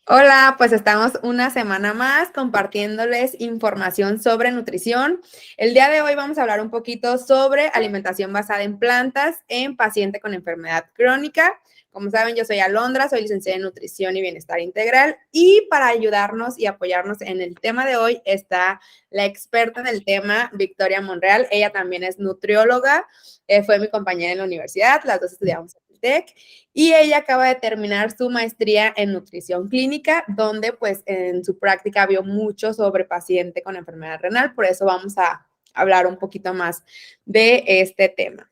Hola, pues estamos una semana más compartiéndoles información sobre nutrición. El día de hoy vamos a hablar un poquito sobre alimentación basada en plantas en paciente con enfermedad crónica. Como saben, yo soy Alondra, soy licenciada en nutrición y bienestar integral y para ayudarnos y apoyarnos en el tema de hoy está la experta en el tema, Victoria Monreal. Ella también es nutrióloga, fue mi compañera en la universidad, las dos estudiamos en el TEC. Y ella acaba de terminar su maestría en nutrición clínica, donde pues en su práctica vio mucho sobre paciente con enfermedad renal, por eso vamos a hablar un poquito más de este tema.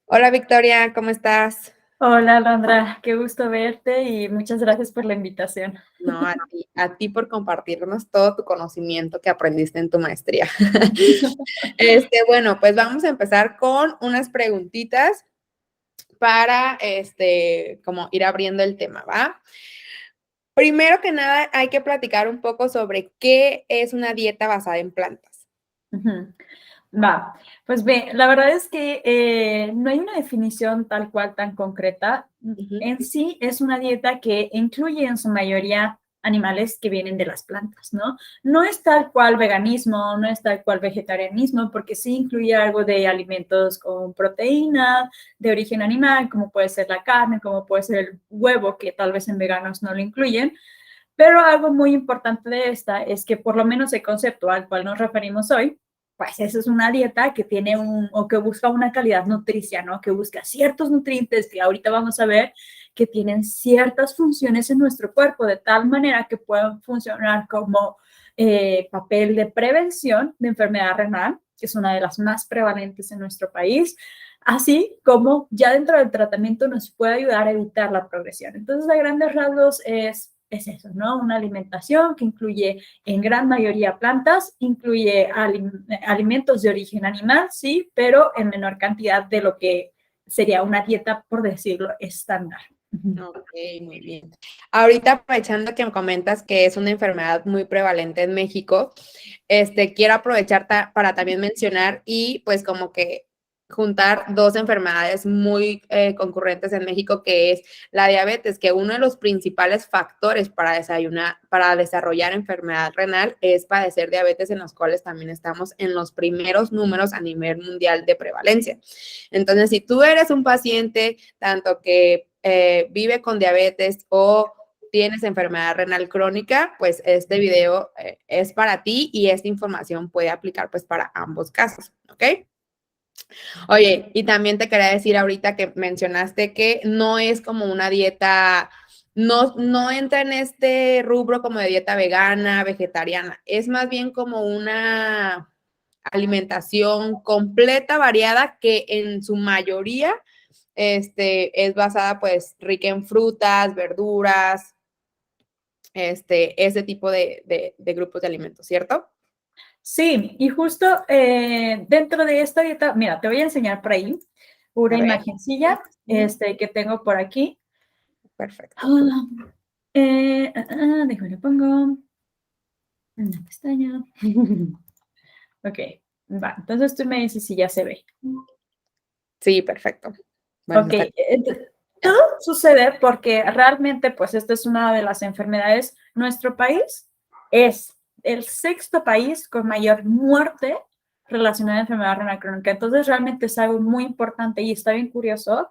Hola Victoria, ¿cómo estás? Hola, Alondra, qué gusto verte y muchas gracias por la invitación. No, a ti por compartirnos todo tu conocimiento que aprendiste en tu maestría. Bueno, pues vamos a empezar con unas preguntitas para como ir abriendo el tema, ¿va? Primero que nada, hay que platicar un poco sobre qué es una dieta basada en plantas. Ujú. Va, pues bien, la verdad es que no hay una definición tal cual tan concreta. Ujú. En sí es una dieta que incluye en su mayoría animales que vienen de las plantas, ¿no? No es tal cual veganismo, no es tal cual vegetarianismo, porque sí incluye algo de alimentos con proteína de origen animal, como puede ser la carne, como puede ser el huevo, que tal vez en veganos no lo incluyen. Pero algo muy importante de esta es que por lo menos el concepto al cual nos referimos hoy, pues esa es una dieta que tiene o que busca una calidad nutricia, ¿no? Que busca ciertos nutrientes que ahorita vamos a ver que tienen ciertas funciones en nuestro cuerpo de tal manera que pueden funcionar como papel de prevención de enfermedad renal, que es una de las más prevalentes en nuestro país, así como ya dentro del tratamiento nos puede ayudar a evitar la progresión. Entonces, a grandes rasgos es eso, ¿no? Una alimentación que incluye en gran mayoría plantas, incluye alimentos de origen animal, sí, pero en menor cantidad de lo que sería una dieta, por decirlo, estándar. Ok, muy bien. Ahorita aprovechando que me comentas que es una enfermedad muy prevalente en México, quiero aprovechar para también mencionar y pues como que juntar dos enfermedades muy concurrentes en México, que es la diabetes, que uno de los principales factores para desarrollar enfermedad renal es padecer diabetes, en los cuales también estamos en los primeros números a nivel mundial de prevalencia. Entonces, si tú eres un paciente tanto que vive con diabetes o tienes enfermedad renal crónica, pues este video es para ti y esta información puede aplicar pues para ambos casos, ¿ok? Oye, y también te quería decir ahorita que mencionaste que no es como una dieta, no entra en este rubro como de dieta vegana, vegetariana, es más bien como una alimentación completa, variada, que en su mayoría es basada pues rica en frutas, verduras, ese tipo de grupos de alimentos, ¿cierto? Sí, y justo dentro de esta dieta, mira, te voy a enseñar por ahí una A ver. imagencilla que tengo por aquí. Perfecto. Déjame pongo una pestaña. Ok, va. Entonces tú me dices si ya se ve. Sí, perfecto. Bueno, Ok, está todo sucede porque realmente, pues, esta es una de las enfermedades. Nuestro país es el sexto país con mayor muerte relacionada a enfermedad renal crónica. Entonces, realmente es algo muy importante y está bien curioso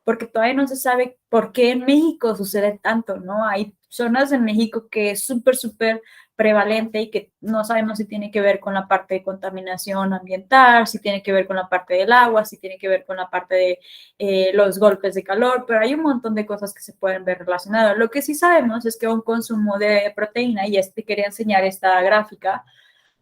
porque todavía no se sabe por qué en México sucede tanto, ¿no? Hay zonas en México que es súper, súper prevalente y que no sabemos si tiene que ver con la parte de contaminación ambiental, si tiene que ver con la parte del agua, si tiene que ver con la parte de los golpes de calor, pero hay un montón de cosas que se pueden ver relacionadas. Lo que sí sabemos es que un consumo de proteína, y quería enseñar esta gráfica,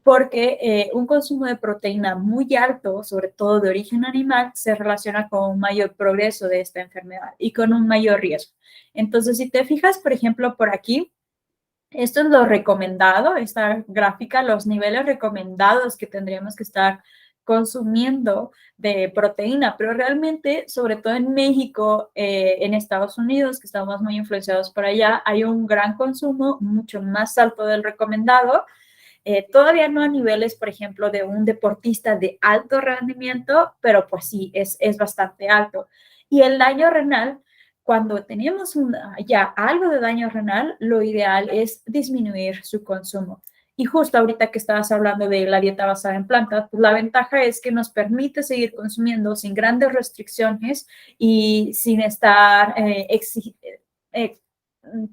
porque un consumo de proteína muy alto, sobre todo de origen animal, se relaciona con un mayor progreso de esta enfermedad y con un mayor riesgo. Entonces, si te fijas, por ejemplo, por aquí, esto es lo recomendado, esta gráfica, los niveles recomendados que tendríamos que estar consumiendo de proteína, pero realmente, sobre todo en México, en Estados Unidos, que estamos muy influenciados por allá, hay un gran consumo mucho más alto del recomendado, todavía no a niveles, por ejemplo, de un deportista de alto rendimiento, pero pues sí, es bastante alto. Y el daño renal cuando tenemos ya algo de daño renal, lo ideal es disminuir su consumo. Y justo ahorita que estabas hablando de la dieta basada en plantas, pues la ventaja es que nos permite seguir consumiendo sin grandes restricciones y sin estar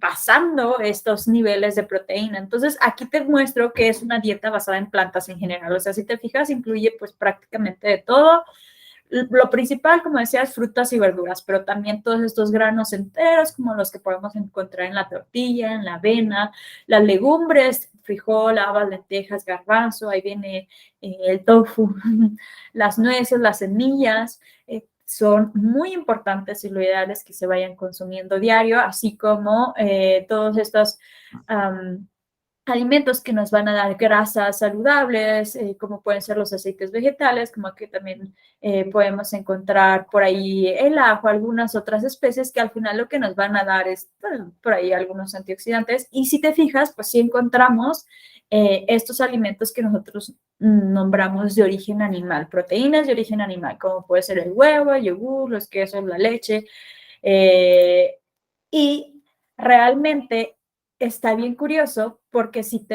pasando estos niveles de proteína. Entonces, aquí te muestro que es una dieta basada en plantas en general. O sea, si te fijas, incluye pues prácticamente de todo. Lo principal, como decías, frutas y verduras, pero también todos estos granos enteros, como los que podemos encontrar en la tortilla, en la avena, las legumbres, frijol, habas, lentejas, garbanzo, ahí viene el tofu, las nueces, las semillas, son muy importantes y lo ideal es que se vayan consumiendo diario, así como todos estos alimentos que nos van a dar grasas saludables, como pueden ser los aceites vegetales, como que también podemos encontrar por ahí el ajo, algunas otras especies que al final lo que nos van a dar es por ahí algunos antioxidantes. Y si te fijas, pues sí encontramos estos alimentos que nosotros nombramos de origen animal, proteínas de origen animal, como puede ser el huevo, el yogur, los quesos, la leche. Y realmente está bien curioso porque si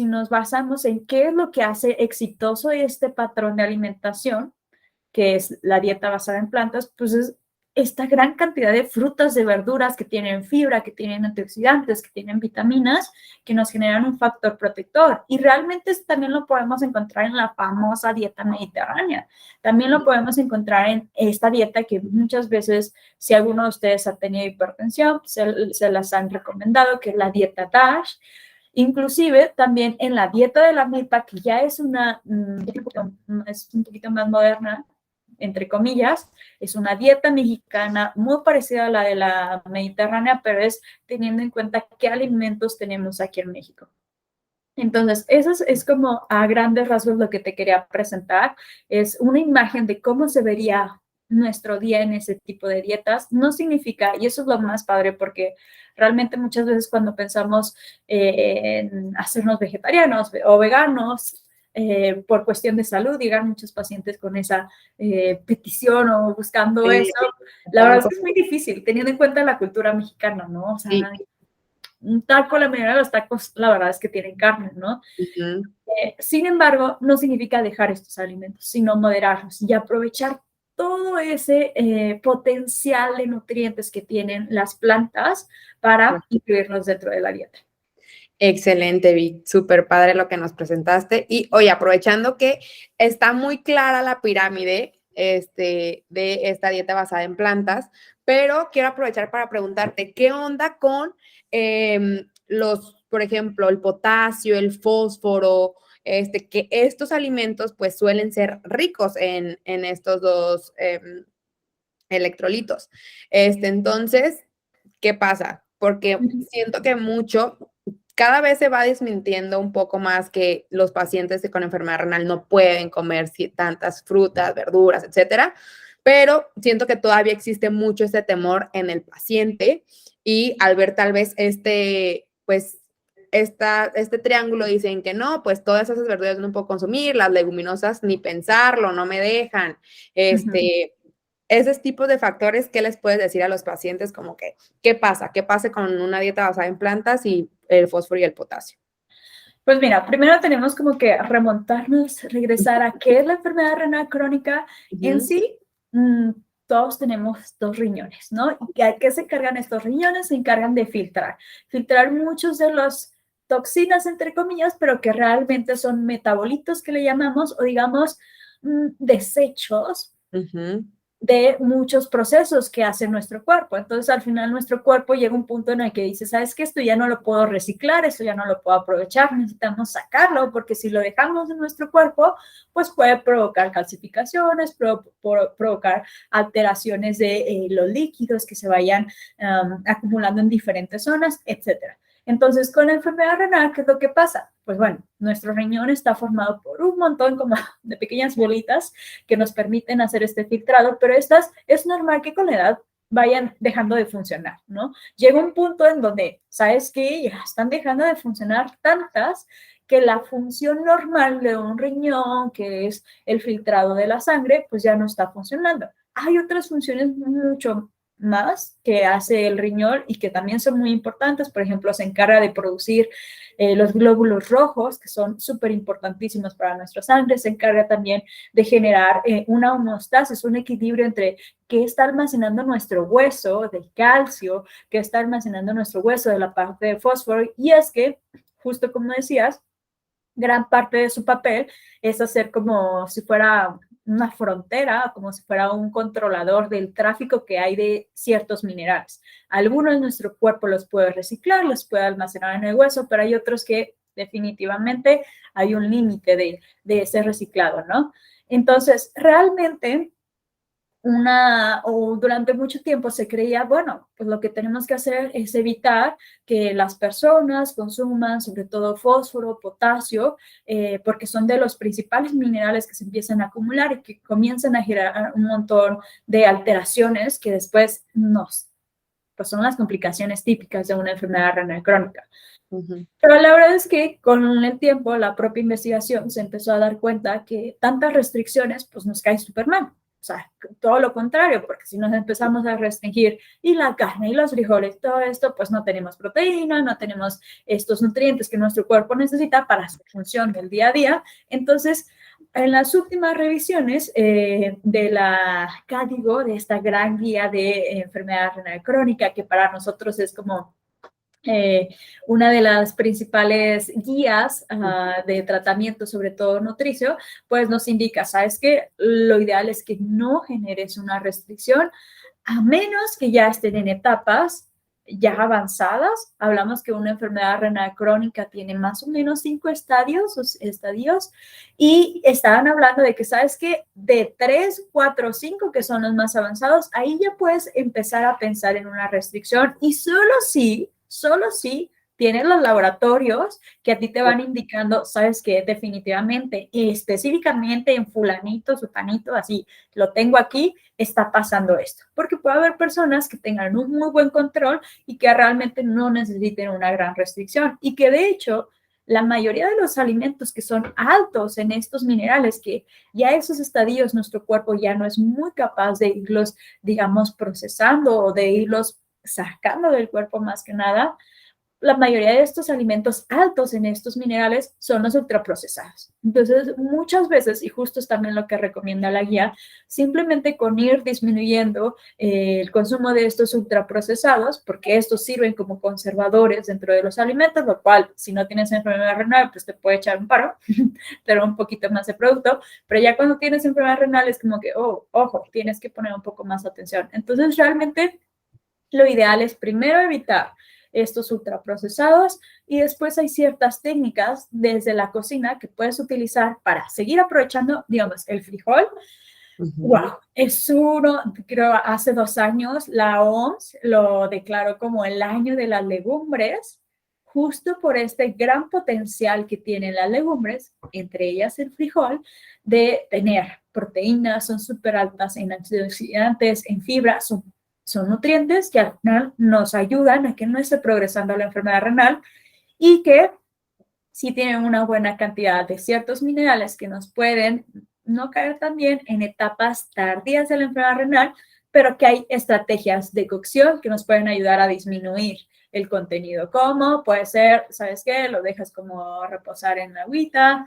nos basamos en qué es lo que hace exitoso este patrón de alimentación, que es la dieta basada en plantas, pues es esta gran cantidad de frutas, de verduras que tienen fibra, que tienen antioxidantes, que tienen vitaminas, que nos generan un factor protector. Y realmente también lo podemos encontrar en la famosa dieta mediterránea. También lo podemos encontrar en esta dieta que muchas veces, si alguno de ustedes ha tenido hipertensión, se las han recomendado, que es la dieta DASH. Inclusive también en la dieta de la milpa, que ya es es un poquito más moderna, entre comillas, es una dieta mexicana muy parecida a la de la mediterránea, pero es teniendo en cuenta qué alimentos tenemos aquí en México. Entonces, eso es como a grandes rasgos lo que te quería presentar. Es una imagen de cómo se vería nuestro día en ese tipo de dietas. No significa, y eso es lo más padre, porque realmente muchas veces cuando pensamos en hacernos vegetarianos o veganos, por cuestión de salud, llegan muchos pacientes con esa petición o buscando eso. La verdad es que es muy difícil, teniendo en cuenta la cultura mexicana, ¿no? O sea, un taco, la mayoría de los tacos, la verdad es que tienen carne, ¿no? Sin embargo, no significa dejar estos alimentos, sino moderarlos y aprovechar todo ese potencial de nutrientes que tienen las plantas para incluirlos dentro de la dieta. Excelente, Vic, súper padre lo que nos presentaste. Y oye, aprovechando que está muy clara la pirámide de esta dieta basada en plantas, pero quiero aprovechar para preguntarte, ¿qué onda con por ejemplo, el potasio, el fósforo, que estos alimentos pues suelen ser ricos en estos dos electrolitos? Entonces, ¿qué pasa? Porque siento que cada vez se va desmintiendo un poco más que los pacientes con enfermedad renal no pueden comer tantas frutas, verduras, etcétera, pero siento que todavía existe mucho este temor en el paciente y al ver tal vez este triángulo dicen que no, pues todas esas verduras no puedo consumir, las leguminosas ni pensarlo, no me dejan, esos tipos de factores, ¿qué les puedes decir a los pacientes? Como que, ¿qué pasa? ¿Qué pasa con una dieta basada en plantas y el fósforo y el potasio? Pues mira, primero tenemos como que remontarnos, regresar a qué es la enfermedad renal crónica. En sí, todos tenemos dos riñones, ¿no? ¿Y a qué se encargan estos riñones? Se encargan de filtrar muchos de los toxinas, entre comillas, pero que realmente son metabolitos que le llamamos, o digamos, desechos de muchos procesos que hace nuestro cuerpo. Entonces, al final, nuestro cuerpo llega a un punto en el que dice, ¿sabes qué? Esto ya no lo puedo reciclar, esto ya no lo puedo aprovechar, necesitamos sacarlo, porque si lo dejamos en nuestro cuerpo, pues puede provocar calcificaciones, provocar alteraciones de los líquidos que se vayan acumulando en diferentes zonas, etcétera. Entonces, con la enfermedad renal, ¿qué es lo que pasa? Pues bueno, nuestro riñón está formado por un montón como de pequeñas bolitas que nos permiten hacer este filtrado, pero estas es normal que con la edad vayan dejando de funcionar, ¿no? Llega un punto en donde, ¿sabes qué? Ya están dejando de funcionar tantas que la función normal de un riñón, que es el filtrado de la sangre, pues ya no está funcionando. Hay otras funciones mucho más que hace el riñón y que también son muy importantes. Por ejemplo, se encarga de producir los glóbulos rojos, que son súper importantísimos para nuestra sangre. Se encarga también de generar una homeostasis, un equilibrio entre qué está almacenando nuestro hueso de calcio, qué está almacenando nuestro hueso de la parte de fósforo. Y es que, justo como decías, gran parte de su papel es hacer como si fuera una frontera, como si fuera un controlador del tráfico que hay de ciertos minerales. Algunos nuestro cuerpo los puede reciclar, los puede almacenar en el hueso, pero hay otros que definitivamente hay un límite de ese reciclado, ¿no? Entonces, realmente durante mucho tiempo se creía, bueno, pues lo que tenemos que hacer es evitar que las personas consuman sobre todo fósforo, potasio, porque son de los principales minerales que se empiezan a acumular y que comienzan a generar un montón de alteraciones que después pues son las complicaciones típicas de una enfermedad renal crónica. Pero la verdad es que con el tiempo la propia investigación se empezó a dar cuenta que tantas restricciones pues nos cae súper mal. O sea, todo lo contrario, porque si nos empezamos a restringir y la carne y los frijoles, todo esto, pues no tenemos proteína, no tenemos estos nutrientes que nuestro cuerpo necesita para su función del día a día. Entonces, en las últimas revisiones de la CADIGO, de esta gran guía de enfermedad renal crónica, que para nosotros es como una de las principales guías de tratamiento, sobre todo nutricio, pues nos indica, ¿sabes qué? Lo ideal es que no generes una restricción, a menos que ya estén en etapas ya avanzadas. Hablamos que una enfermedad renal crónica tiene más o menos 5 estadios, y estaban hablando de que, ¿sabes qué? De 3, 4, 5, que son los más avanzados, ahí ya puedes empezar a pensar en una restricción, y solo si tienes los laboratorios que a ti te van indicando, sabes que definitivamente, específicamente en fulanito, sutanito, así, lo tengo aquí, está pasando esto. Porque puede haber personas que tengan un muy buen control y que realmente no necesiten una gran restricción. Y que de hecho, la mayoría de los alimentos que son altos en estos minerales, que ya esos estadios nuestro cuerpo ya no es muy capaz de irlos, digamos, procesando o de irlos sacando del cuerpo más que nada, la mayoría de estos alimentos altos en estos minerales son los ultraprocesados. Entonces, muchas veces, y justo es también lo que recomienda la guía, simplemente con ir disminuyendo el consumo de estos ultraprocesados, porque estos sirven como conservadores dentro de los alimentos, lo cual, si no tienes enfermedad renal, pues te puede echar un paro, pero un poquito más de producto. Pero ya cuando tienes enfermedad renal es como que, oh, ojo, tienes que poner un poco más atención. Entonces, realmente, lo ideal es primero evitar estos ultraprocesados, y después hay ciertas técnicas desde la cocina que puedes utilizar para seguir aprovechando, digamos, el frijol. Wow, es uno, creo, hace 2 años la OMS lo declaró como el año de las legumbres, justo por este gran potencial que tienen las legumbres, entre ellas el frijol, de tener proteínas, son súper altas en antioxidantes, en fibra, son nutrientes que al final nos ayudan a que no esté progresando la enfermedad renal, y que sí tienen una buena cantidad de ciertos minerales que nos pueden no caer también en etapas tardías de la enfermedad renal, pero que hay estrategias de cocción que nos pueden ayudar a disminuir el contenido. ¿Cómo? Puede ser, ¿sabes qué? Lo dejas como reposar en la agüita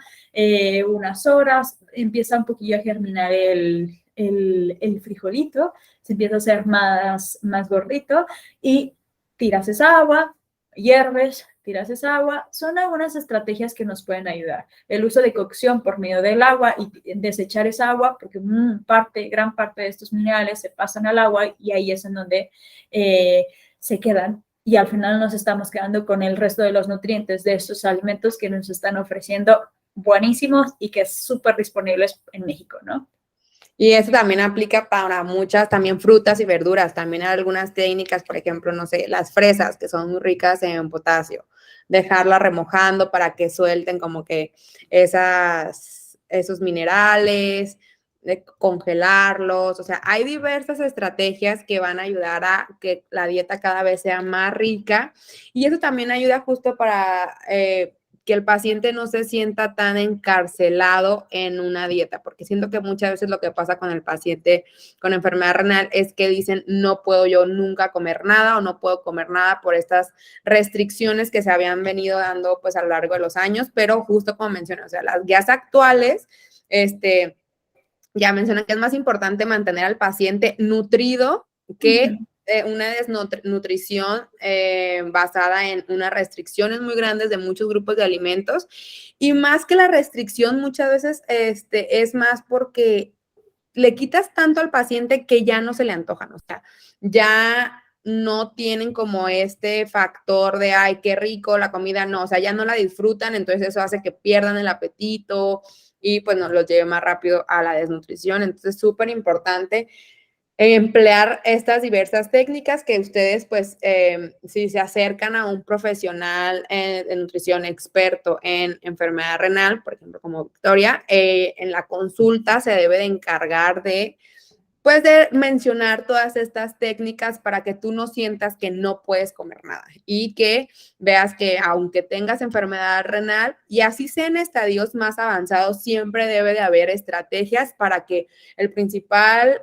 unas horas, empieza un poquillo a germinar el frijolito, se empieza a hacer más gordito, y tiras esa agua, hierves, tiras esa agua. Son algunas estrategias que nos pueden ayudar. El uso de cocción por medio del agua y desechar esa agua, porque gran parte de estos minerales se pasan al agua, y ahí es en donde se quedan, y al final nos estamos quedando con el resto de los nutrientes de estos alimentos que nos están ofreciendo buenísimos y que es súper disponibles en México, ¿no? Y eso también aplica para muchas, también frutas y verduras. También hay algunas técnicas, por ejemplo, no sé, las fresas, que son muy ricas en potasio. Dejarlas remojando para que suelten como que esos minerales, de congelarlos. O sea, hay diversas estrategias que van a ayudar a que la dieta cada vez sea más rica. Y eso también ayuda justo para que el paciente no se sienta tan encarcelado en una dieta, porque siento que muchas veces lo que pasa con el paciente con enfermedad renal es que dicen, no puedo yo nunca comer nada o no puedo comer nada por estas restricciones que se habían venido dando pues a lo largo de los años, pero justo como mencioné, o sea, las guías actuales, ya mencionan que es más importante mantener al paciente nutrido que una desnutrición basada en unas restricciones muy grandes de muchos grupos de alimentos. Y más que la restricción, muchas veces es más porque le quitas tanto al paciente que ya no se le antojan, o sea, ya no tienen como este factor de, ay, qué rico la comida, no, o sea, ya no la disfrutan, entonces eso hace que pierdan el apetito y pues nos los lleve más rápido a la desnutrición. Entonces, súper importante emplear estas diversas técnicas que ustedes, pues, si se acercan a un profesional de nutrición experto en enfermedad renal, por ejemplo, como Victoria, en la consulta se debe de encargar de, pues, de mencionar todas estas técnicas para que tú no sientas que no puedes comer nada y que veas que aunque tengas enfermedad renal y así sea en estadios más avanzados, siempre debe de haber estrategias para que el principal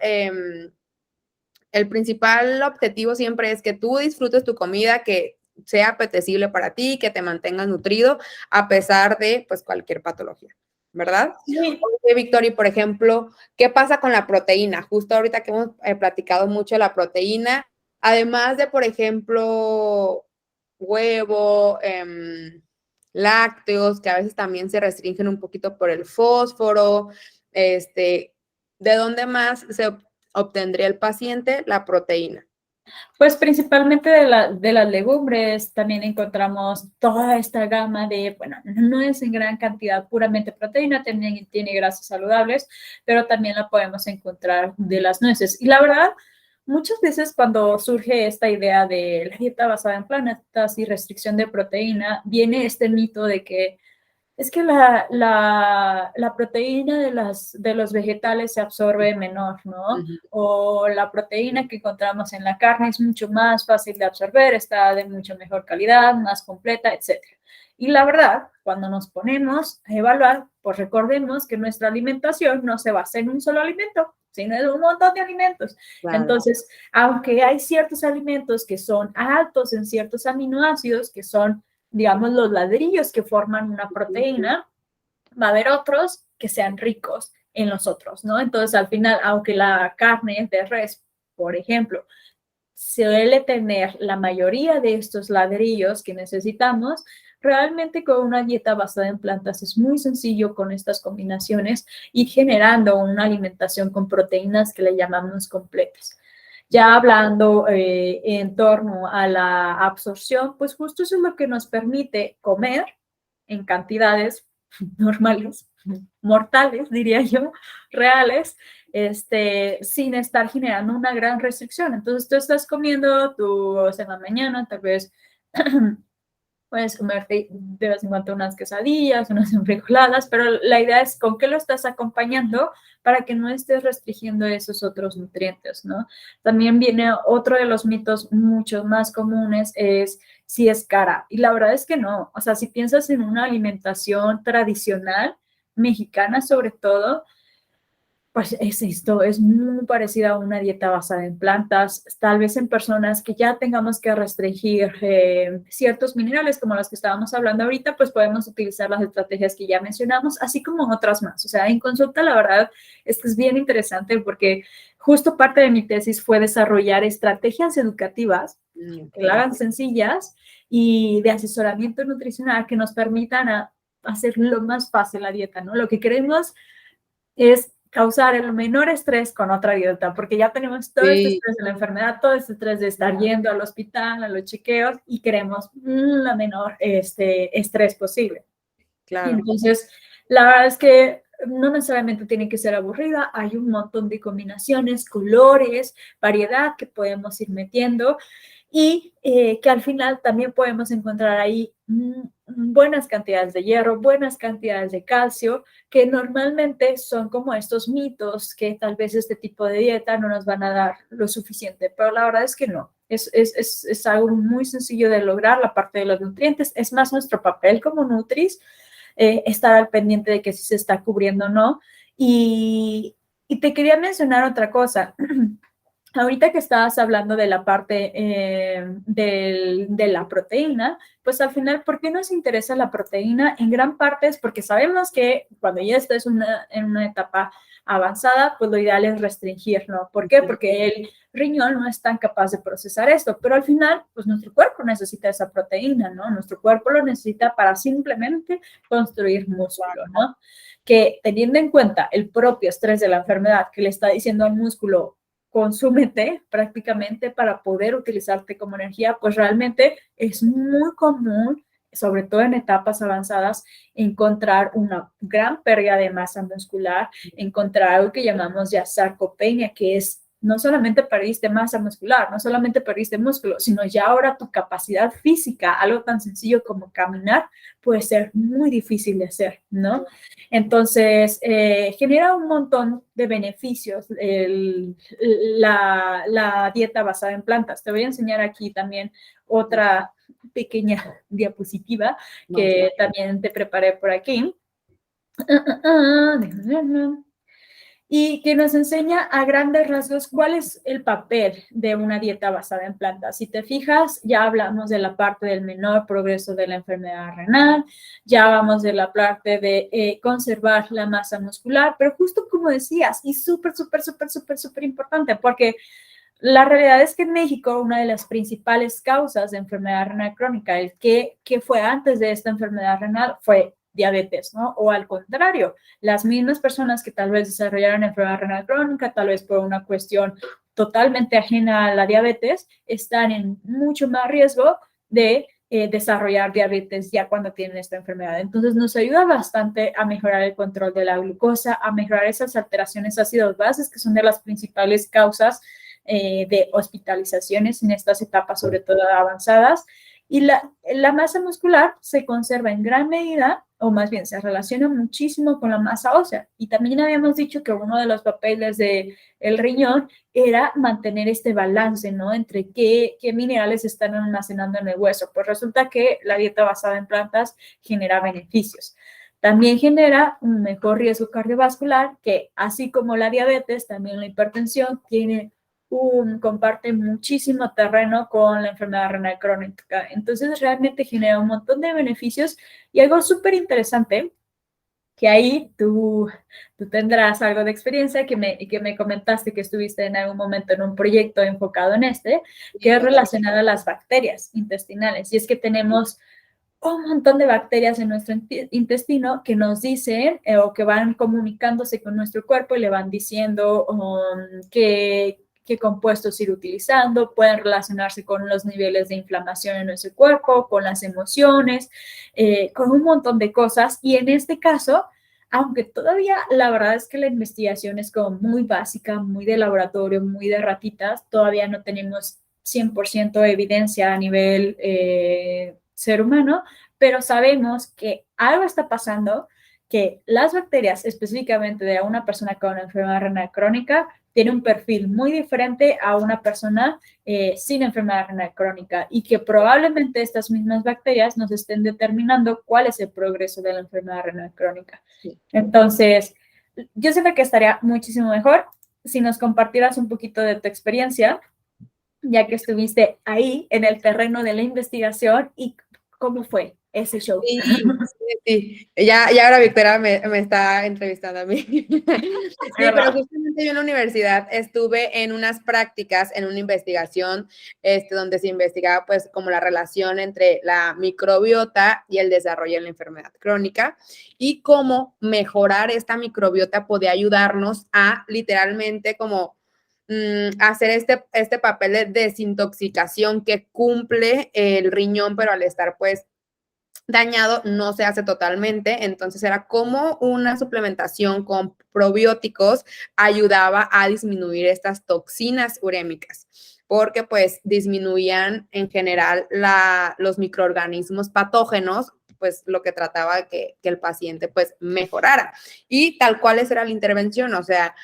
objetivo siempre es que tú disfrutes tu comida, que sea apetecible para ti, que te mantengas nutrido a pesar de pues cualquier patología, ¿verdad? Sí. Oye, Victoria, por ejemplo, ¿qué pasa con la proteína? Justo ahorita que hemos platicado mucho de la proteína, además de, por ejemplo, huevo, lácteos, que a veces también se restringen un poquito por el fósforo, ¿de dónde más se obtendría el paciente la proteína? Pues principalmente de las legumbres, también encontramos toda esta gama de, bueno, no es en gran cantidad puramente proteína, también tiene grasas saludables, pero también la podemos encontrar de las nueces. Y la verdad, muchas veces cuando surge esta idea de la dieta basada en plantas y restricción de proteína, viene este mito de que es que la proteína de los vegetales se absorbe menor, ¿no? O la proteína que encontramos en la carne es mucho más fácil de absorber, está de mucho mejor calidad, más completa, etc. Y la verdad, cuando nos ponemos a evaluar, pues recordemos que nuestra alimentación no se basa en un solo alimento, sino en un montón de alimentos. Claro. Entonces, aunque hay ciertos alimentos que son altos en ciertos aminoácidos, que son digamos, los ladrillos que forman una proteína, va a haber otros que sean ricos en los otros, ¿no? Entonces, al final, aunque la carne de res, por ejemplo, suele tener la mayoría de estos ladrillos que necesitamos, realmente con una dieta basada en plantas es muy sencillo con estas combinaciones ir generando una alimentación con proteínas que le llamamos completas. Ya hablando en torno a la absorción, pues justo eso es lo que nos permite comer en cantidades normales, mortales, diría yo, reales, sin estar generando una gran restricción. Entonces tú estás comiendo tu cena mañana, tal vez puedes comerte de vez en cuando unas quesadillas, unas enfrijoladas, pero la idea es con qué lo estás acompañando para que no estés restringiendo esos otros nutrientes, ¿no? También viene otro de los mitos mucho más comunes, es si es cara. Y la verdad es que no. O sea, si piensas en una alimentación tradicional, mexicana sobre todo, pues esto es muy parecida a una dieta basada en plantas, tal vez en personas que ya tengamos que restringir ciertos minerales como los que estábamos hablando ahorita, pues podemos utilizar las estrategias que ya mencionamos, así como otras más. O sea, en consulta la verdad es que es bien interesante porque justo parte de mi tesis fue desarrollar estrategias educativas que la hagan sencillas y de asesoramiento nutricional que nos permitan hacer lo más fácil la dieta, ¿no? Lo que queremos es causar el menor estrés con otra dieta, porque ya tenemos todo este estrés de la enfermedad, todo este estrés de estar yendo al hospital, a los chequeos, y queremos la menor estrés posible. Claro. Entonces, la verdad es que no necesariamente tiene que ser aburrida, hay un montón de combinaciones, colores, variedad que podemos ir metiendo y que al final también podemos encontrar ahí buenas cantidades de hierro, buenas cantidades de calcio, que normalmente son como estos mitos que tal vez este tipo de dieta no nos van a dar lo suficiente, pero la verdad es que no. Es algo muy sencillo de lograr, la parte de los nutrientes. Es más nuestro papel como Nutris, estar al pendiente de que si se está cubriendo o no. Y te quería mencionar otra cosa. Ahorita que estabas hablando de la parte de la proteína, pues al final, ¿por qué nos interesa la proteína? En gran parte es porque sabemos que cuando ya estés en una etapa avanzada, pues lo ideal es restringir, ¿no? ¿Por qué? Porque el riñón no es tan capaz de procesar esto, pero al final, pues nuestro cuerpo necesita esa proteína, ¿no? Nuestro cuerpo lo necesita para simplemente construir músculo, ¿no? Que teniendo en cuenta el propio estrés de la enfermedad que le está diciendo al músculo, consúmete prácticamente para poder utilizarte como energía, pues realmente es muy común, sobre todo en etapas avanzadas, encontrar una gran pérdida de masa muscular, encontrar algo que llamamos ya sarcopenia, que es no solamente perdiste masa muscular, no solamente perdiste músculo, sino ya ahora tu capacidad física, algo tan sencillo como caminar, puede ser muy difícil de hacer, ¿no? Entonces, genera un montón de beneficios la dieta basada en plantas. Te voy a enseñar aquí también otra pequeña diapositiva que también te preparé por aquí. Y que nos enseña a grandes rasgos cuál es el papel de una dieta basada en plantas. Si te fijas, ya hablamos de la parte del menor progreso de la enfermedad renal, ya hablamos de la parte de conservar la masa muscular, pero justo como decías, y súper importante, porque la realidad es que en México una de las principales causas de enfermedad renal crónica, el que fue antes de esta enfermedad renal, fue diabetes, ¿no? O al contrario, las mismas personas que tal vez desarrollaron enfermedad renal crónica, tal vez por una cuestión totalmente ajena a la diabetes, están en mucho más riesgo de desarrollar diabetes ya cuando tienen esta enfermedad. Entonces nos ayuda bastante a mejorar el control de la glucosa, a mejorar esas alteraciones ácidos bases que son de las principales causas de hospitalizaciones en estas etapas, sobre todo avanzadas. Y la masa muscular se conserva en gran medida, o más bien se relaciona muchísimo con la masa ósea. Y también habíamos dicho que uno de los papeles del riñón era mantener este balance, ¿no? Entre qué minerales están almacenando en el hueso. Pues resulta que la dieta basada en plantas genera beneficios. También genera un mejor riesgo cardiovascular, que así como la diabetes, también la hipertensión comparte muchísimo terreno con la enfermedad renal crónica. Entonces, realmente genera un montón de beneficios y algo súper interesante, que ahí tú tendrás algo de experiencia, que me comentaste que estuviste en algún momento en un proyecto enfocado en que es relacionado a las bacterias intestinales. Y es que tenemos un montón de bacterias en nuestro intestino que nos dicen o que van comunicándose con nuestro cuerpo y le van diciendo qué compuestos ir utilizando, pueden relacionarse con los niveles de inflamación en nuestro cuerpo, con las emociones, con un montón de cosas. Y en este caso, aunque todavía la verdad es que la investigación es como muy básica, muy de laboratorio, muy de ratitas, todavía no tenemos 100% de evidencia a nivel ser humano, pero sabemos que algo está pasando, que las bacterias, específicamente de una persona con una enfermedad renal crónica, tiene un perfil muy diferente a una persona sin enfermedad renal crónica y que probablemente estas mismas bacterias nos estén determinando cuál es el progreso de la enfermedad renal crónica. Entonces, yo siento que estaría muchísimo mejor si nos compartieras un poquito de tu experiencia, ya que estuviste ahí en el terreno de la investigación y cómo fue ese show. Sí. Ya ahora Victoria me está entrevistando a mí. Sí, pero justamente yo en la universidad estuve en unas prácticas, en una investigación, donde se investigaba pues como la relación entre la microbiota y el desarrollo de la enfermedad crónica y cómo mejorar esta microbiota podía ayudarnos a literalmente como hacer este papel de desintoxicación que cumple el riñón, pero al estar pues dañado no se hace totalmente, entonces era como una suplementación con probióticos ayudaba a disminuir estas toxinas urémicas, porque pues disminuían en general los microorganismos patógenos, pues lo que trataba que el paciente pues mejorara. Y tal cual esa era la intervención, o sea,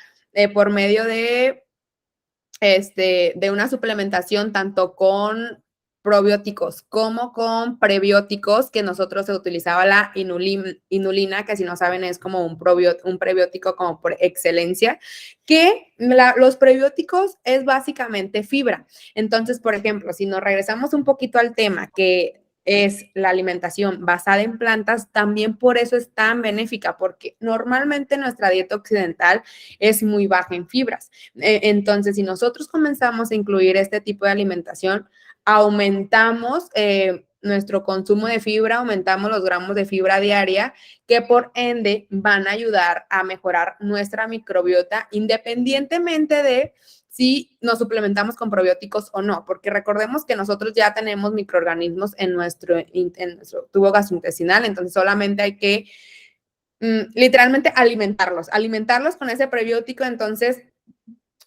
por medio de de una suplementación tanto con probióticos como con prebióticos, que nosotros se utilizaba la inulina, que si no saben es como un prebiótico como por excelencia, que los prebióticos es básicamente fibra. Entonces, por ejemplo, si nos regresamos un poquito al tema que es la alimentación basada en plantas, también por eso es tan benéfica, porque normalmente nuestra dieta occidental es muy baja en fibras. Entonces, si nosotros comenzamos a incluir este tipo de alimentación, aumentamos nuestro consumo de fibra, aumentamos los gramos de fibra diaria, que por ende van a ayudar a mejorar nuestra microbiota independientemente de si nos suplementamos con probióticos o no, porque recordemos que nosotros ya tenemos microorganismos en nuestro tubo gastrointestinal, entonces solamente hay que literalmente alimentarlos con ese prebiótico. Entonces,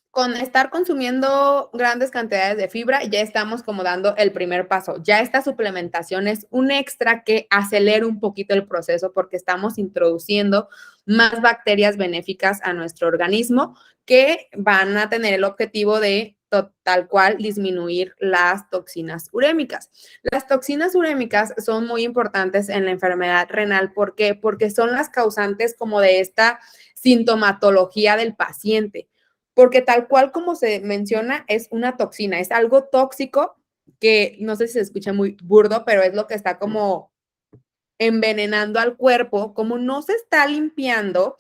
con estar consumiendo grandes cantidades de fibra, ya estamos como dando el primer paso. Ya esta suplementación es un extra que acelera un poquito el proceso porque estamos introduciendo más bacterias benéficas a nuestro organismo que van a tener el objetivo de tal cual disminuir las toxinas urémicas. Las toxinas urémicas son muy importantes en la enfermedad renal. ¿Por qué? Porque son las causantes como de esta sintomatología del paciente, porque tal cual como se menciona, es una toxina, es algo tóxico que no sé si se escucha muy burdo, pero es lo que está como envenenando al cuerpo. Como no se está limpiando,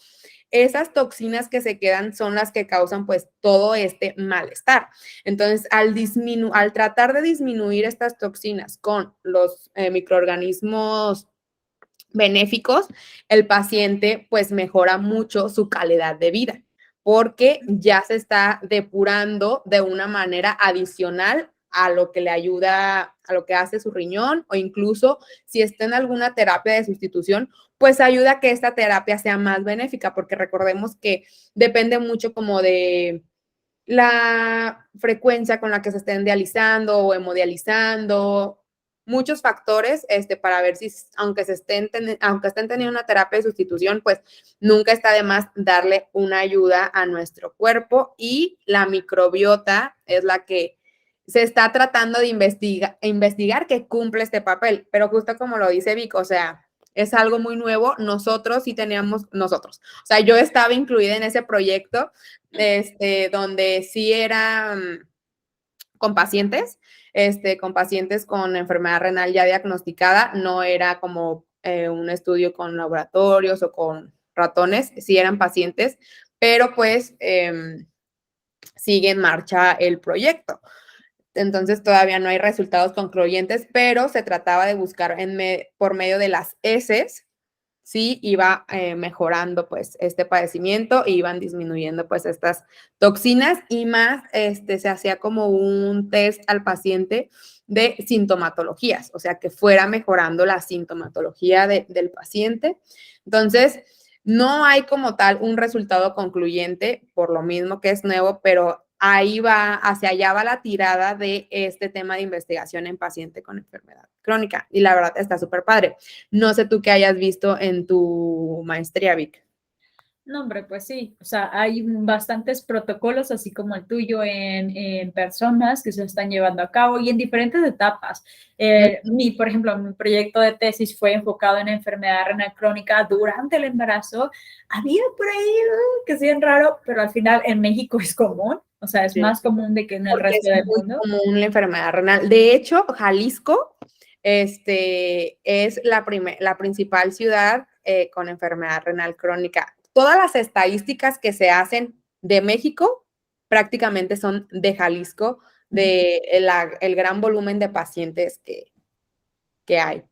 esas toxinas que se quedan son las que causan pues todo este malestar. Entonces, al tratar de disminuir estas toxinas con los microorganismos benéficos, el paciente pues mejora mucho su calidad de vida, porque ya se está depurando de una manera adicional a lo que le ayuda, a lo que hace su riñón, o incluso si está en alguna terapia de sustitución, pues ayuda a que esta terapia sea más benéfica, porque recordemos que depende mucho como de la frecuencia con la que se estén dializando o hemodializando, muchos factores para ver si, aunque estén teniendo una terapia de sustitución, pues nunca está de más darle una ayuda a nuestro cuerpo, y la microbiota es la que se está tratando de investigar que cumple este papel, pero justo como lo dice Vic, o sea, es algo muy nuevo. Nosotros, o sea, yo estaba incluida en ese proyecto, donde sí era con pacientes, con pacientes con enfermedad renal ya diagnosticada. No era como un estudio con laboratorios o con ratones, sí eran pacientes, pero pues sigue en marcha el proyecto. Entonces todavía no hay resultados concluyentes, pero se trataba de buscar por medio de las heces, sí iba mejorando pues este padecimiento, e iban disminuyendo pues estas toxinas, y más se hacía como un test al paciente de sintomatologías, o sea, que fuera mejorando la sintomatología del paciente. Entonces, no hay como tal un resultado concluyente, por lo mismo que es nuevo, pero ahí va, hacia allá va la tirada de este tema de investigación en paciente con enfermedad crónica, y la verdad está súper padre. No sé tú qué hayas visto en tu maestría, Vic. No, hombre, pues sí, o sea, hay bastantes protocolos, así como el tuyo, en personas que se están llevando a cabo y en diferentes etapas. Por ejemplo, mi proyecto de tesis fue enfocado en enfermedad renal crónica durante el embarazo. Había por ahí que sí es raro, pero al final en México es común, o sea, es más común de que en el resto del mundo. Es muy común la enfermedad renal. De hecho, Jalisco es la principal ciudad con enfermedad renal crónica. Todas las estadísticas que se hacen de México prácticamente son de Jalisco, de el gran volumen de pacientes que hay.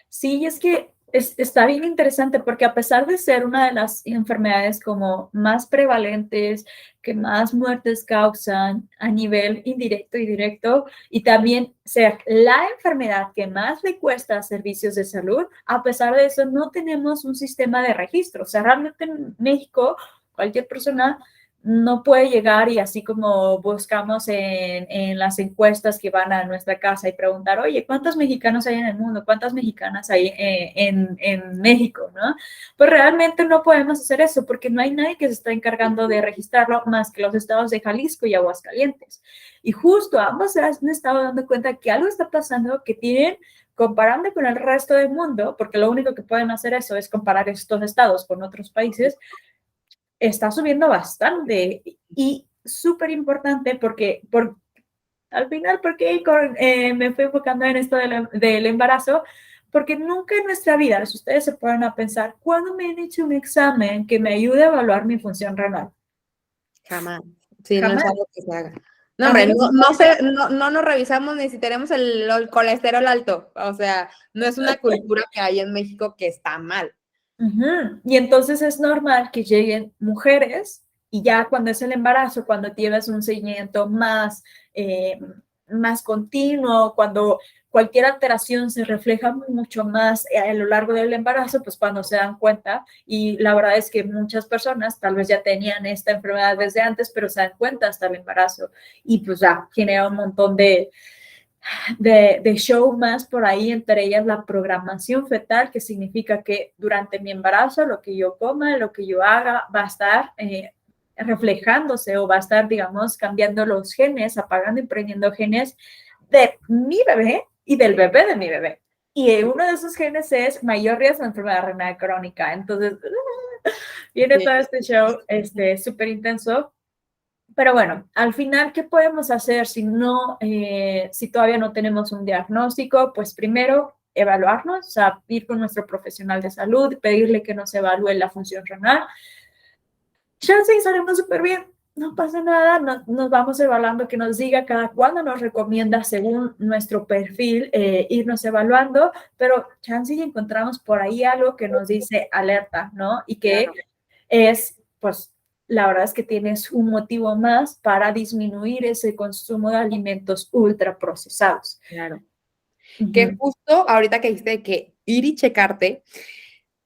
Sí, es que está bien interesante porque a pesar de ser una de las enfermedades como más prevalentes, que más muertes causan a nivel indirecto y directo, y también ser la enfermedad que más le cuesta a servicios de salud, a pesar de eso no tenemos un sistema de registro. O sea, realmente en México cualquier persona no puede llegar y así como buscamos en las encuestas que van a nuestra casa y preguntar, oye, ¿cuántos mexicanos hay en el mundo? ¿Cuántas mexicanas hay en México? ¿No? Pues realmente no podemos hacer eso porque no hay nadie que se está encargando de registrarlo más que los estados de Jalisco y Aguascalientes. Y justo ambos se han estado dando cuenta que algo está pasando, que tienen, comparando con el resto del mundo, porque lo único que pueden hacer eso es comparar estos estados con otros países, está subiendo bastante y súper importante porque al final, porque me fui enfocando en esto del embarazo, porque nunca en nuestra vida, si ustedes se ponen a pensar, ¿cuándo me han hecho un examen que me ayude a evaluar mi función renal? Jamás. Sí, no es Jamás. algo que se haga. No, A hombre, menos no nos revisamos ni si tenemos el colesterol alto. O sea, no es una cultura que hay en México que está mal. Y entonces es normal que lleguen mujeres y ya cuando es el embarazo, cuando tienes un seguimiento más continuo, cuando cualquier alteración se refleja mucho más a lo largo del embarazo, pues cuando se dan cuenta, y la verdad es que muchas personas tal vez ya tenían esta enfermedad desde antes, pero se dan cuenta hasta el embarazo y pues ya genera un montón de show más por ahí, entre ellas la programación fetal, que significa que durante mi embarazo lo que yo coma, lo que yo haga va a estar reflejándose o va a estar, digamos, cambiando los genes, apagando y prendiendo genes de mi bebé y del bebé de mi bebé. Y uno de esos genes es mayor riesgo de enfermedad renal crónica. Entonces, viene todo este show súper intenso. Pero bueno, al final, ¿qué podemos hacer si no, si todavía no tenemos un diagnóstico? Pues primero, evaluarnos, o sea, ir con nuestro profesional de salud, pedirle que nos evalúe la función renal. Chance y salimos súper bien, no pasa nada, nos vamos evaluando, que nos diga cada cuándo nos recomienda según nuestro perfil irnos evaluando, pero chance y encontramos por ahí algo que nos dice alerta, ¿no? Y que es, pues, la verdad es que tienes un motivo más para disminuir ese consumo de alimentos ultraprocesados. Claro. Que justo ahorita que dijiste que ir y checarte,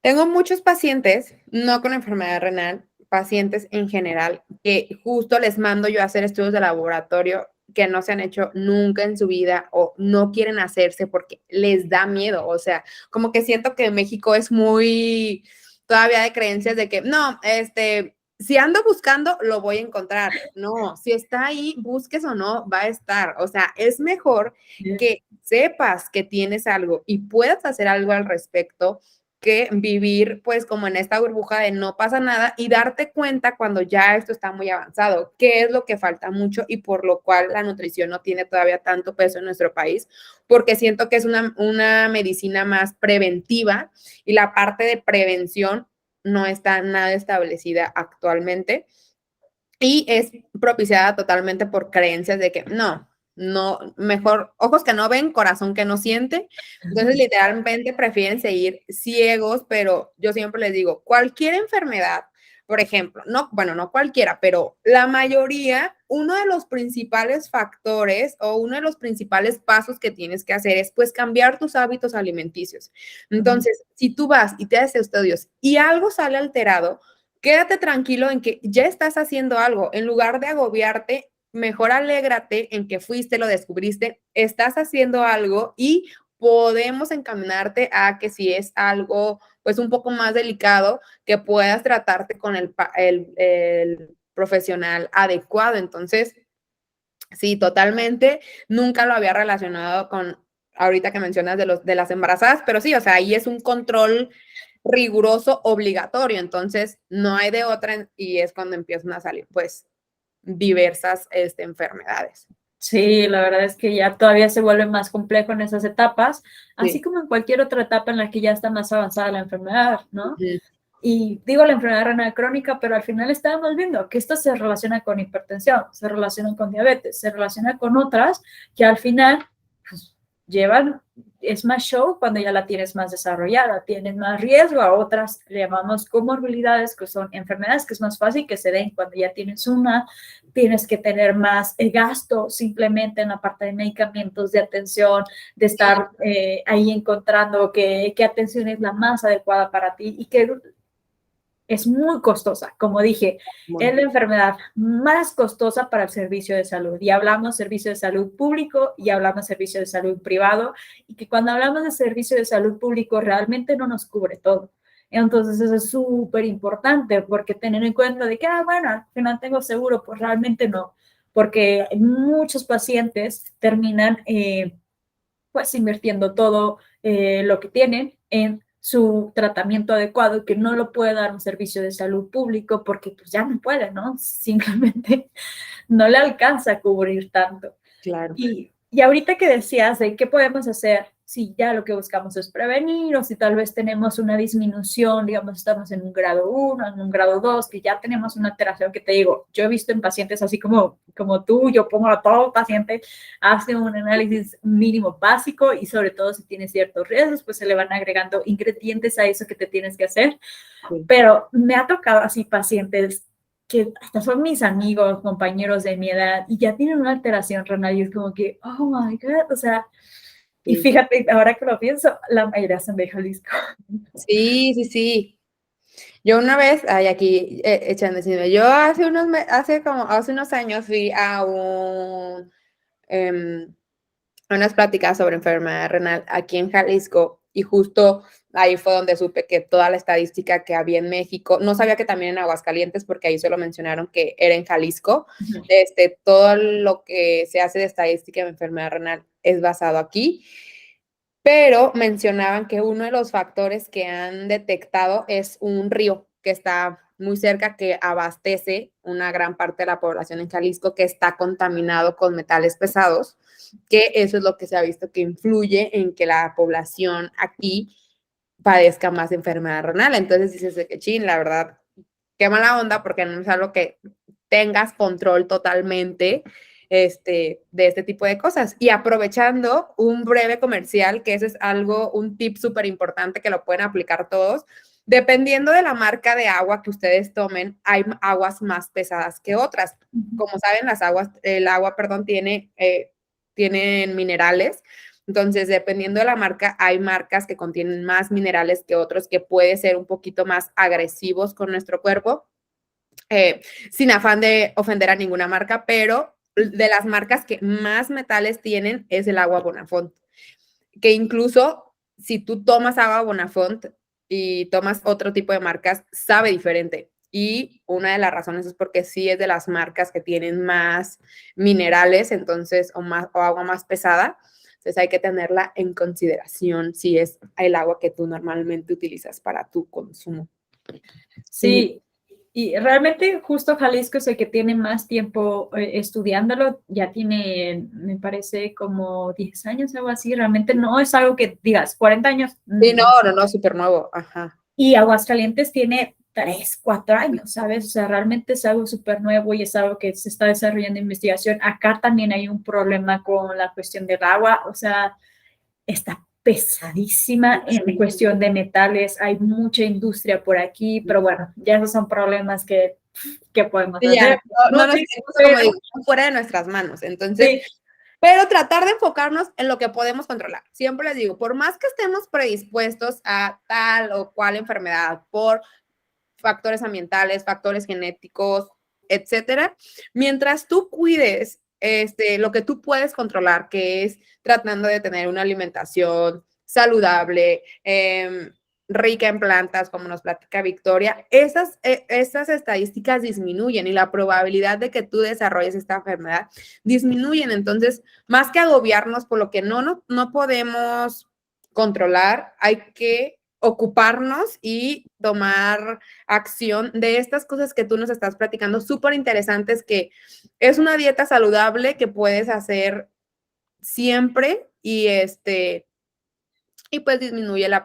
tengo muchos pacientes, no con enfermedad renal, pacientes en general, que justo les mando yo a hacer estudios de laboratorio que no se han hecho nunca en su vida o no quieren hacerse porque les da miedo. O sea, como que siento que México es muy todavía de creencias de que no, si ando buscando, lo voy a encontrar. No, si está ahí, busques o no, va a estar. O sea, es mejor que sepas que tienes algo y puedas hacer algo al respecto que vivir pues como en esta burbuja de no pasa nada y darte cuenta cuando ya esto está muy avanzado, qué es lo que falta mucho y por lo cual la nutrición no tiene todavía tanto peso en nuestro país, porque siento que es una medicina más preventiva y la parte de prevención no está nada establecida actualmente y es propiciada totalmente por creencias de que no, mejor ojos que no ven, corazón que no siente. Entonces, literalmente prefieren seguir ciegos, pero yo siempre les digo, cualquier enfermedad, por ejemplo, no cualquiera, pero la mayoría, uno de los principales factores o uno de los principales pasos que tienes que hacer es pues cambiar tus hábitos alimenticios. Entonces, si tú vas y te haces estudios y algo sale alterado, quédate tranquilo en que ya estás haciendo algo. En lugar de agobiarte, mejor alégrate en que fuiste, lo descubriste, estás haciendo algo y podemos encaminarte a que si es algo pues un poco más delicado, que puedas tratarte con el profesional adecuado. Entonces, sí, totalmente. Nunca lo había relacionado con ahorita que mencionas de las embarazadas, pero sí, o sea, ahí es un control riguroso, obligatorio, entonces no hay de otra y es cuando empiezan a salir pues diversas enfermedades. Sí, la verdad es que ya todavía se vuelve más complejo en esas etapas, así Sí. como en cualquier otra etapa en la que ya está más avanzada la enfermedad, ¿no? Ujú. Y digo la enfermedad renal crónica, pero al final estábamos viendo que esto se relaciona con hipertensión, se relaciona con diabetes, se relaciona con otras que al final pues, llevan, es más show cuando ya la tienes más desarrollada, tienes más riesgo a otras, le llamamos comorbilidades, que son enfermedades que es más fácil que se den cuando ya tienes una, tienes que tener más gasto simplemente en la parte de medicamentos, de atención, de estar ahí encontrando qué atención es la más adecuada para ti y que es muy costosa. Como dije, es la enfermedad más costosa para el servicio de salud. Y hablamos servicio de salud público y hablamos servicio de salud privado. Y que cuando hablamos de servicio de salud público realmente no nos cubre todo. Entonces eso es súper importante porque tener en cuenta de que, bueno, al final tengo seguro, pues realmente no. Porque muchos pacientes terminan pues invirtiendo todo lo que tienen en su tratamiento adecuado, que no lo puede dar un servicio de salud público porque pues ya no puede, ¿no? Simplemente no le alcanza a cubrir tanto. Claro. Y ahorita que decías de qué podemos hacer si ya lo que buscamos es prevenir o si tal vez tenemos una disminución, digamos, estamos en un grado 1, en un grado 2, que ya tenemos una alteración que te digo, yo he visto en pacientes así como tú, yo pongo a todo paciente, hace un análisis mínimo básico y sobre todo si tiene ciertos riesgos, pues se le van agregando ingredientes a eso que te tienes que hacer. Sí. Pero me ha tocado así pacientes que hasta son mis amigos, compañeros de mi edad, y ya tienen una alteración renal y es como que, oh my God, o sea, sí. Y fíjate, ahora que lo pienso, la mayoría son de Jalisco. Sí, sí, sí. Yo una vez, aquí echando encima, yo hace unos años fui a unas pláticas sobre enfermedad renal aquí en Jalisco y justo ahí fue donde supe que toda la estadística que había en México, no sabía que también en Aguascalientes porque ahí solo mencionaron que era en Jalisco, todo lo que se hace de estadística de enfermedad renal es basado aquí, pero mencionaban que uno de los factores que han detectado es un río que está muy cerca, que abastece una gran parte de la población en Jalisco, que está contaminado con metales pesados, que eso es lo que se ha visto que influye en que la población aquí padezca más enfermedad renal. Entonces dices que chin, la verdad, qué mala onda, porque no es algo que tengas control totalmente de este tipo de cosas. Y aprovechando un breve comercial, que ese es un tip súper importante que lo pueden aplicar todos. Dependiendo de la marca de agua que ustedes tomen, hay aguas más pesadas que otras. Como saben, el agua, tienen minerales. Entonces, dependiendo de la marca, hay marcas que contienen más minerales que otros, que puede ser un poquito más agresivos con nuestro cuerpo, sin afán de ofender a ninguna marca, pero de las marcas que más metales tienen es el agua Bonafont, que incluso si tú tomas agua Bonafont y tomas otro tipo de marcas, sabe diferente. Y una de las razones es porque sí es de las marcas que tienen más minerales, entonces, o agua más pesada. Entonces hay que tenerla en consideración si es el agua que tú normalmente utilizas para tu consumo. Sí. Y realmente justo Jalisco es el que tiene más tiempo estudiándolo, ya tiene, me parece, como 10 años, algo así, realmente no es algo que digas, 40 años. Sí, no, súper nuevo, ajá. Y Aguascalientes tiene 3, 4 años, ¿sabes? O sea, realmente es algo súper nuevo y es algo que se está desarrollando investigación. Acá también hay un problema con la cuestión del agua, o sea, está pesadísima en cuestión de metales, hay mucha industria por aquí, pero bueno, ya esos son problemas que podemos hacer. Ya, no nos como digo, fuera de nuestras manos, entonces, sí. Pero tratar de enfocarnos en lo que podemos controlar. Siempre les digo, por más que estemos predispuestos a tal o cual enfermedad, por factores ambientales, factores genéticos, etcétera, mientras tú cuides lo que tú puedes controlar, que es tratando de tener una alimentación saludable, rica en plantas, como nos platica Victoria, esas estadísticas disminuyen y la probabilidad de que tú desarrolles esta enfermedad disminuyen. Entonces, más que agobiarnos por lo que no podemos controlar, hay que ocuparnos y tomar acción de estas cosas que tú nos estás platicando, súper interesantes, que es una dieta saludable que puedes hacer siempre y pues disminuye la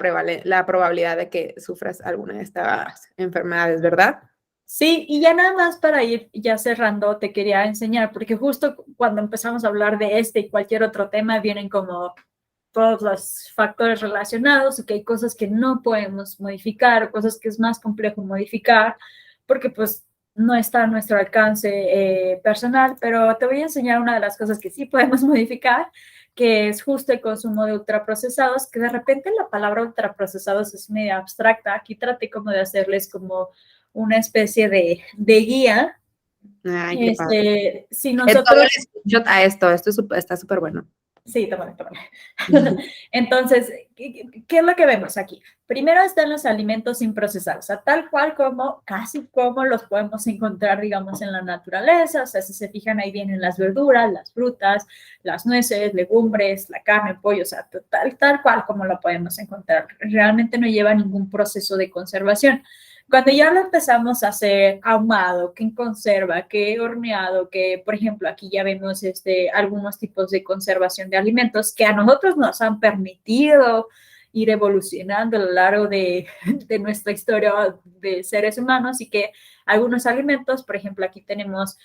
probabilidad de que sufras alguna de estas enfermedades, ¿verdad? Sí, y ya nada más para ir ya cerrando, te quería enseñar, porque justo cuando empezamos a hablar de este y cualquier otro tema, vienen como todos los factores relacionados y que hay cosas que no podemos modificar, cosas que es más complejo modificar, porque pues no está a nuestro alcance personal, pero te voy a enseñar una de las cosas que sí podemos modificar, que es justo el consumo de ultraprocesados, que de repente la palabra ultraprocesados es medio abstracta. Aquí traté como de hacerles como una especie de guía. Ay, qué padre. Si Todo nosotros... el screenshot a esto está súper bueno. Sí, tómale. Entonces, ¿qué es lo que vemos aquí? Primero están los alimentos sin procesar, o sea, tal cual como, casi como los podemos encontrar, digamos, en la naturaleza. O sea, si se fijan, ahí vienen las verduras, las frutas, las nueces, legumbres, la carne, el pollo, o sea, tal cual como lo podemos encontrar. Realmente no lleva ningún proceso de conservación. Cuando ya lo empezamos a hacer ahumado, que en conserva, que horneado, que por ejemplo aquí ya vemos algunos tipos de conservación de alimentos que a nosotros nos han permitido ir evolucionando a lo largo de nuestra historia de seres humanos, y que algunos alimentos, por ejemplo aquí tenemos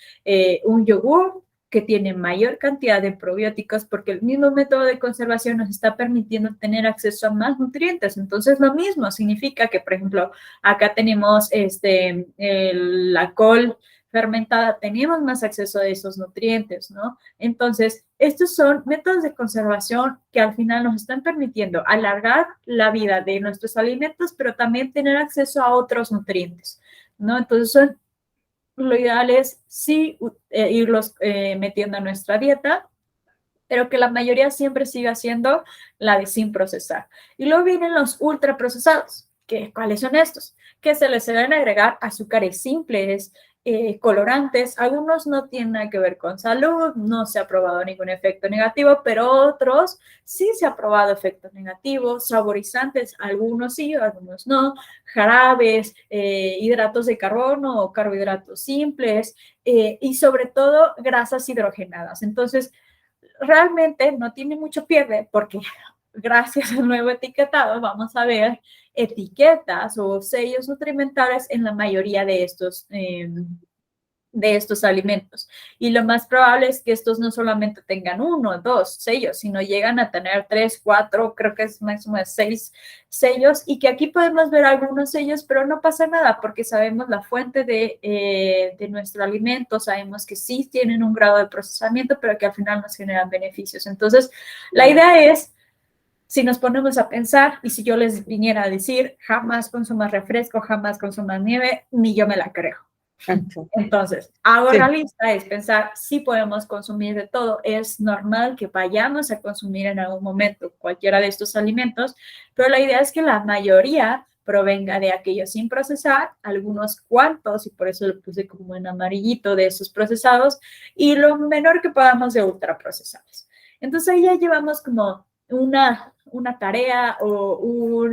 un yogur que tiene mayor cantidad de probióticos porque el mismo método de conservación nos está permitiendo tener acceso a más nutrientes. Entonces, lo mismo significa que, por ejemplo, acá tenemos la col fermentada, tenemos más acceso a esos nutrientes, ¿no? Entonces, estos son métodos de conservación que al final nos están permitiendo alargar la vida de nuestros alimentos, pero también tener acceso a otros nutrientes, ¿no? Entonces, lo ideal es sí irlos metiendo a nuestra dieta, pero que la mayoría siempre siga siendo la de sin procesar. Y luego vienen los ultraprocesados. ¿Cuáles son estos? Que se les deben agregar azúcares simples, colorantes. Algunos no tienen nada que ver con salud, no se ha probado ningún efecto negativo, pero otros sí se ha probado efectos negativos, saborizantes, algunos sí, algunos no, jarabes, hidratos de carbono o carbohidratos simples, y sobre todo grasas hidrogenadas. Entonces, realmente no tiene mucho pierde porque gracias al nuevo etiquetado vamos a ver etiquetas o sellos nutrimentales en la mayoría de estos alimentos. Y lo más probable es que estos no solamente tengan 1 o 2 sellos, sino llegan a tener 3, 4, creo que es máximo de 6 sellos, y que aquí podemos ver algunos sellos, pero no pasa nada porque sabemos la fuente de nuestro alimento, sabemos que sí tienen un grado de procesamiento, pero que al final nos generan beneficios. Entonces, la idea es, si nos ponemos a pensar, y si yo les viniera a decir, jamás consumas refresco, jamás consumas nieve, ni yo me la creo. Entonces, algo realista es pensar si podemos consumir de todo. Es normal que vayamos a consumir en algún momento cualquiera de estos alimentos, pero la idea es que la mayoría provenga de aquellos sin procesar, algunos cuantos, y por eso lo puse como en amarillito, de esos procesados, y lo menor que podamos de ultraprocesados. Entonces ahí ya llevamos como una tarea o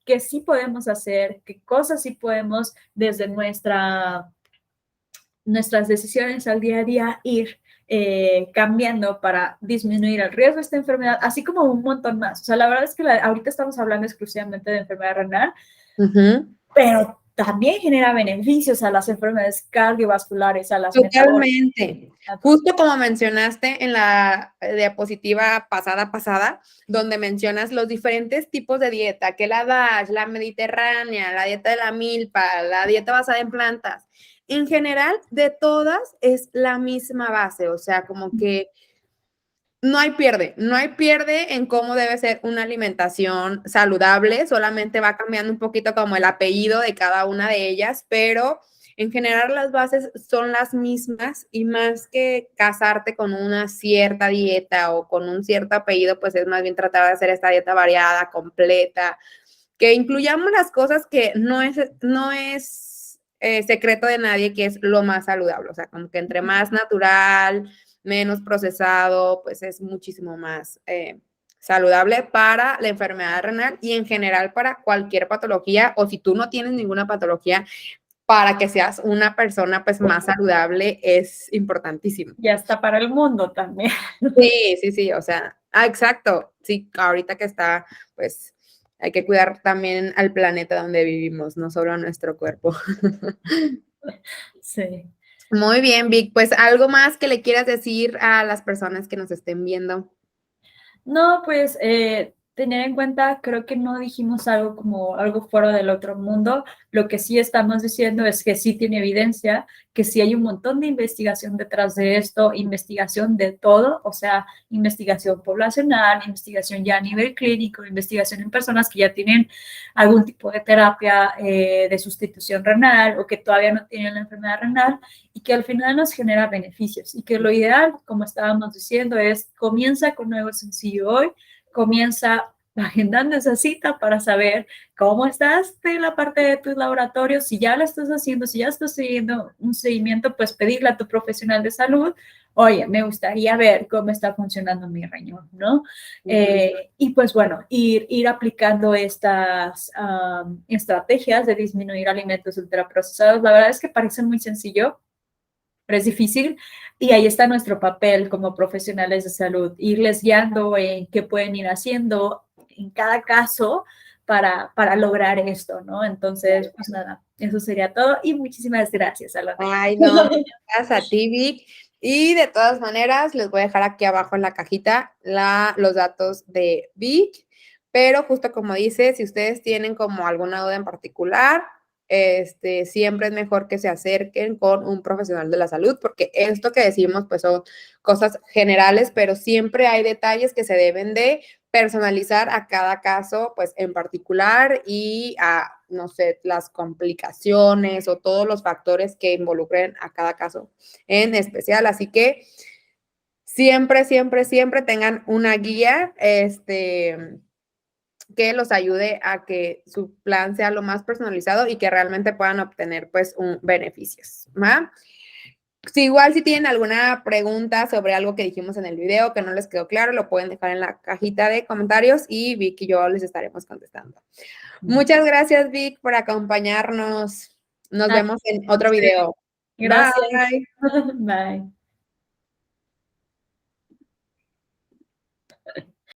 que sí podemos hacer, qué cosas sí podemos desde nuestras decisiones al día a día ir cambiando para disminuir el riesgo de esta enfermedad, así como un montón más. O sea, la verdad es que ahorita estamos hablando exclusivamente de enfermedad renal, pero también genera beneficios a las enfermedades cardiovasculares, a las Totalmente. Justo como mencionaste en la diapositiva pasada, donde mencionas los diferentes tipos de dieta, que la DASH, la mediterránea, la dieta de la milpa, la dieta basada en plantas. En general, de todas es la misma base, o sea, como que no hay pierde en cómo debe ser una alimentación saludable, solamente va cambiando un poquito como el apellido de cada una de ellas, pero en general las bases son las mismas, y más que casarte con una cierta dieta o con un cierto apellido, pues es más bien tratar de hacer esta dieta variada, completa, que incluyamos las cosas que no es secreto de nadie, que es lo más saludable, o sea, como que entre más natural, menos procesado, pues es muchísimo más saludable para la enfermedad renal y en general para cualquier patología, o si tú no tienes ninguna patología, para que seas una persona pues más saludable es importantísimo. Ya está para el mundo también. Sí, o sea, exacto, sí, ahorita que está, pues hay que cuidar también al planeta donde vivimos, no solo a nuestro cuerpo. Sí. Muy bien, Vic, pues algo más que le quieras decir a las personas que nos estén viendo. No, pues tener en cuenta, creo que no dijimos algo como algo fuera del otro mundo. Lo que sí estamos diciendo es que sí tiene evidencia, que sí hay un montón de investigación detrás de esto, investigación de todo, o sea, investigación poblacional, investigación ya a nivel clínico, investigación en personas que ya tienen algún tipo de terapia de sustitución renal o que todavía no tienen la enfermedad renal y que al final nos genera beneficios y que lo ideal, como estábamos diciendo, es comienza con algo sencillo hoy, comienza agendando esa cita para saber cómo estás de la parte de tus laboratorios, si ya lo estás haciendo, si ya estás siguiendo un seguimiento, pues pedirle a tu profesional de salud, oye, me gustaría ver cómo está funcionando mi riñón, ¿no? Y pues bueno, ir aplicando estas estrategias de disminuir alimentos ultraprocesados, la verdad es que parece muy sencillo, pero es difícil y ahí está nuestro papel como profesionales de salud, irles guiando en qué pueden ir haciendo en cada caso para lograr esto, ¿no? Entonces, pues nada, eso sería todo y muchísimas gracias, Alana. Ay, no, gracias a ti, Vic. Y de todas maneras, les voy a dejar aquí abajo en la cajita los datos de Vic, pero justo como dice, si ustedes tienen como alguna duda en particular, siempre es mejor que se acerquen con un profesional de la salud, porque esto que decimos, pues son cosas generales, pero siempre hay detalles que se deben de personalizar a cada caso, pues en particular y a, no sé, las complicaciones o todos los factores que involucren a cada caso en especial. Así que siempre, siempre, siempre tengan una guía, que los ayude a que su plan sea lo más personalizado y que realmente puedan obtener, pues, beneficios, ¿va? Si igual si tienen alguna pregunta sobre algo que dijimos en el video que no les quedó claro, lo pueden dejar en la cajita de comentarios y Vic y yo les estaremos contestando. Muchas gracias, Vic, por acompañarnos. Nos vemos en otro video. Gracias. Bye. Bye.